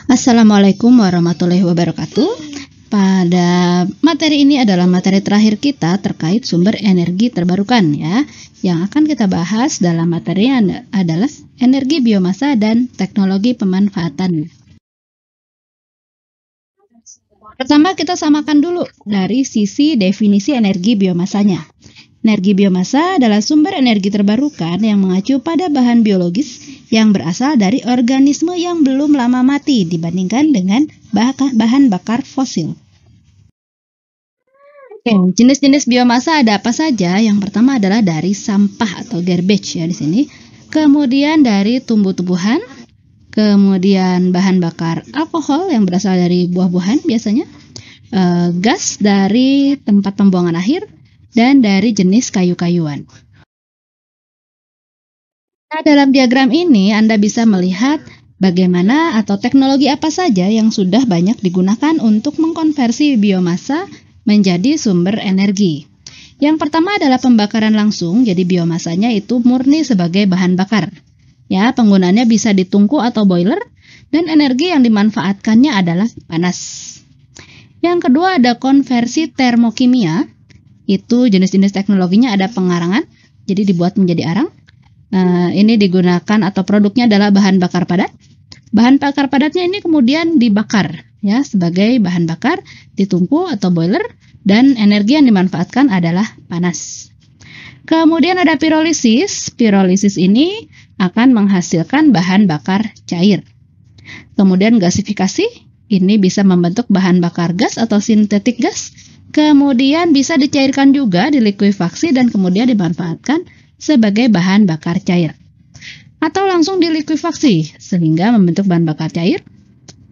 Assalamualaikum warahmatullahi wabarakatuh. Pada materi ini adalah materi terakhir kita terkait sumber energi terbarukan ya. Yang akan kita bahas dalam materi adalah energi biomasa dan teknologi pemanfaatan. Pertama kita samakan dulu dari sisi definisi energi biomasanya. Energi biomasa adalah sumber energi terbarukan yang mengacu pada bahan biologis yang berasal dari organisme yang belum lama mati dibandingkan dengan bahan bakar fosil. Jenis-jenis biomasa ada apa saja? Yang pertama adalah dari sampah atau garbage ya di sini. Kemudian dari tumbuh-tumbuhan, kemudian bahan bakar alkohol yang berasal dari buah-buahan biasanya, gas dari tempat pembuangan akhir, dan dari jenis kayu-kayuan. Nah, dalam diagram ini Anda bisa melihat bagaimana atau teknologi apa saja yang sudah banyak digunakan untuk mengkonversi biomasa menjadi sumber energi. Yang pertama adalah pembakaran langsung, jadi biomasanya itu murni sebagai bahan bakar. Ya, penggunaannya bisa di tungku atau boiler, dan energi yang dimanfaatkannya adalah panas. Yang kedua ada konversi termokimia. Itu jenis-jenis teknologinya ada pengarangan, jadi dibuat menjadi arang. Ini digunakan atau produknya adalah bahan bakar padat. Bahan bakar padatnya ini kemudian dibakar ya sebagai bahan bakar di tungku atau boiler, dan energi yang dimanfaatkan adalah panas. Kemudian ada pirolisis. Pirolisis ini akan menghasilkan bahan bakar cair. Kemudian gasifikasi, ini bisa membentuk bahan bakar gas atau sintetik gas. Kemudian bisa dicairkan juga, dilikuifaksi dan kemudian dimanfaatkan sebagai bahan bakar cair. Atau langsung dilikuifaksi sehingga membentuk bahan bakar cair.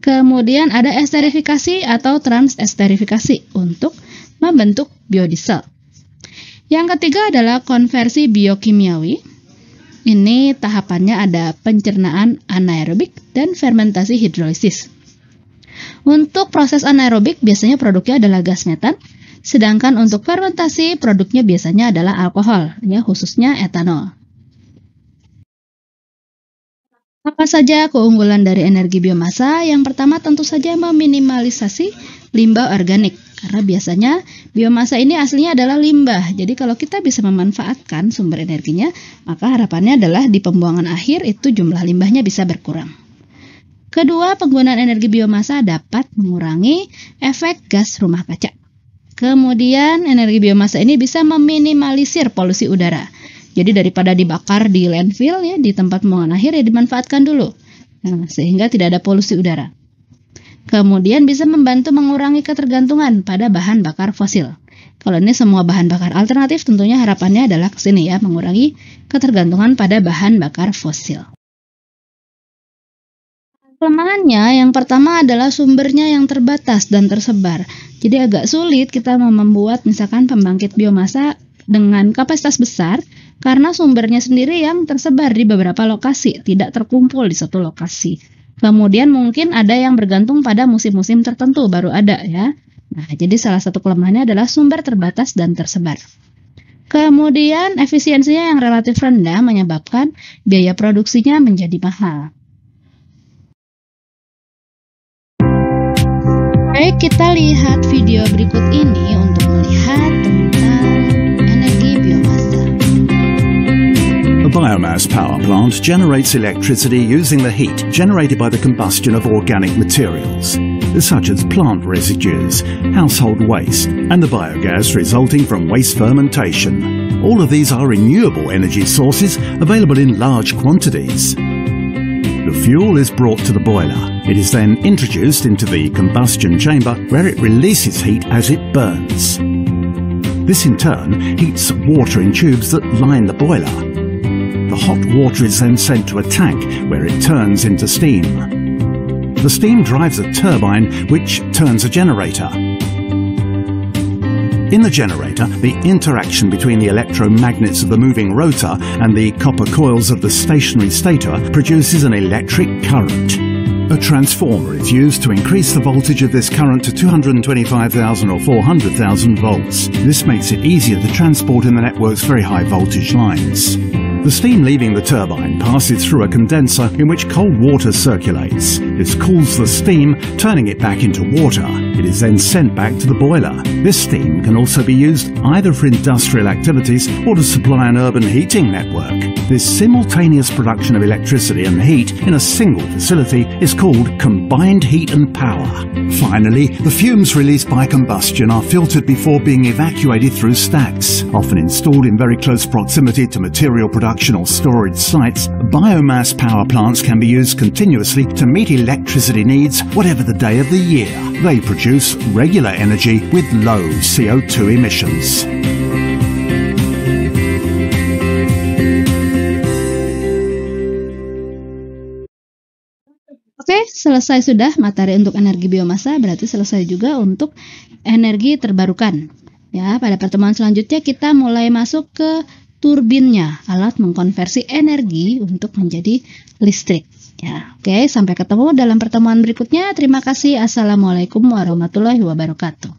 Kemudian ada esterifikasi atau transesterifikasi untuk membentuk biodiesel. Yang ketiga adalah konversi biokimiawi. Ini tahapannya ada pencernaan anaerobik dan fermentasi hidrolisis. Untuk proses anaerobik biasanya produknya adalah gas metan, sedangkan untuk fermentasi produknya biasanya adalah alkohol, ya khususnya etanol. Apa saja keunggulan dari energi biomasa? Yang pertama tentu saja meminimalisasi limbah organik, karena biasanya biomasa ini aslinya adalah limbah. Jadi kalau kita bisa memanfaatkan sumber energinya, maka harapannya adalah di pembuangan akhir itu jumlah limbahnya bisa berkurang. Kedua, penggunaan energi biomasa dapat mengurangi efek gas rumah kaca. Kemudian, energi biomasa ini bisa meminimalisir polusi udara. Jadi daripada dibakar di landfill ya di tempat pembuangan akhir ya dimanfaatkan dulu. Nah, sehingga tidak ada polusi udara. Kemudian bisa membantu mengurangi ketergantungan pada bahan bakar fosil. Kalau ini semua bahan bakar alternatif tentunya harapannya adalah ke sini ya, mengurangi ketergantungan pada bahan bakar fosil. Kelemahannya yang pertama adalah sumbernya yang terbatas dan tersebar. Jadi agak sulit kita membuat misalkan pembangkit biomasa dengan kapasitas besar karena sumbernya sendiri yang tersebar di beberapa lokasi, tidak terkumpul di satu lokasi. Kemudian mungkin ada yang bergantung pada musim-musim tertentu baru ada ya. Nah, jadi salah satu kelemahannya adalah sumber terbatas dan tersebar. Kemudian efisiensinya yang relatif rendah menyebabkan biaya produksinya menjadi mahal. Baik, kita lihat video berikut ini untuk melihat tentang energi biomasa. A biomass power plant generates electricity using the heat generated by the combustion of organic materials, such as plant residues, household waste, and the biogas resulting from waste fermentation. All of these are renewable energy sources available in large quantities. The fuel is brought to the boiler. It is then introduced into the combustion chamber where it releases heat as it burns. This in turn heats water in tubes that line the boiler. The hot water is then sent to a tank where it turns into steam. The steam drives a turbine which turns a generator. In the generator, the interaction between the electromagnets of the moving rotor and the copper coils of the stationary stator produces an electric current. A transformer is used to increase the voltage of this current to 225,000 or 400,000 volts. This makes it easier to transport in the network's very high voltage lines. The steam leaving the turbine passes through a condenser in which cold water circulates. This cools the steam, turning it back into water. It is then sent back to the boiler. This steam can also be used either for industrial activities or to supply an urban heating network. This simultaneous production of electricity and heat in a single facility is called combined heat and power. Finally, the fumes released by combustion are filtered before being evacuated through stacks. Often installed in very close proximity to material production or storage sites, biomass power plants can be used continuously to meet electricity needs whatever the day of the year. They produce regular energy with low CO2 emissions. Oke, selesai sudah materi untuk energi biomasa, berarti selesai juga untuk energi terbarukan. Ya, pada pertemuan selanjutnya kita mulai masuk ke turbinnya, alat mengkonversi energi untuk menjadi listrik. Ya, oke, sampai ketemu dalam pertemuan berikutnya. Terima kasih. Assalamualaikum warahmatullahi wabarakatuh.